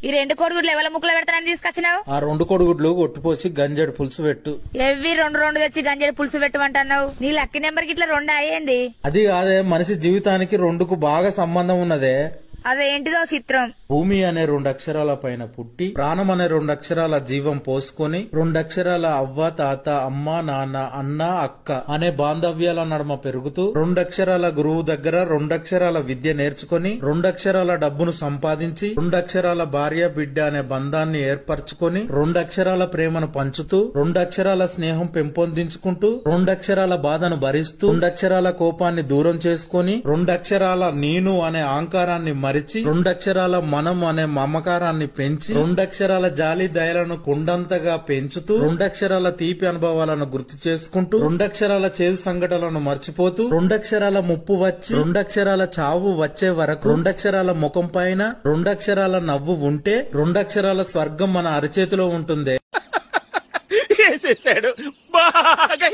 ఈ 2 కోడిగుడ్లు ఎవల ముక్కులో పెడతానని తీసుకొచ్చినావు? ఆ 2 కోడిగుడ్లు కొట్టిపోసి గంజెడు పులుసు పెట్టు. ఎవ్వి 2 తెచ్చి గంజెడు పులుసు పెట్టమంటున్నావు? నీ లక్కీ నెంబర్ కి ఇట్లా 2 అయ్యింది. అది కాదే, మనిషి జీవితానికి 2కు బాగా సంబంధం ఉన్నదే. అదేంటిదో చిత్రం. భూమి అనే 2 అక్షరాల పైన పుట్టి, ప్రాణం అనే 2 అక్షరాల జీవం పోసుకొని, 2 అక్షరాల అవ్వ తాత అమ్మ నాన్న అన్న అక్క అనే బాంధవ్యాల నడుమ పెరుగుతూ, 2 అక్షరాల గురువు దగ్గర 2 అక్షరాల విద్య నేర్చుకొని, 2 అక్షరాల డబ్బును సంపాదించి, 2 అక్షరాల భార్య బిడ్డ అనే బంధాన్ని ఏర్పరచుకొని, 2 అక్షరాల ప్రేమను పంచుతూ, 2 అక్షరాల స్నేహం పెంపొందించుకుంటూ, 2 అక్షరాల బాధను భరిస్తూ, 2 అక్షరాల కోపాన్ని దూరం చేసుకొని, 2 అక్షరాల నేను అనే అహంకారాన్ని మరిచి, 2 అక్షరాల మనం అనే మమకారాన్ని పెంచి, 2 అక్షరాల జాలి దయలను కుండంతగా పెంచుతూ, 2 అక్షరాల తీపి అనుభవాలను గుర్తు చేసుకుంటూ, 2 అక్షరాల చేదు సంఘటనలను మర్చిపోతూ, 2 అక్షరాల ముప్పు వచ్చి 2 అక్షరాల చావు వచ్చే వరకు 2 అక్షరాల ముఖం పైన 2 అక్షరాల నవ్వు ఉంటే 2 అక్షరాల స్వర్గం మన అరచేతిలో ఉంటుంది. బాగా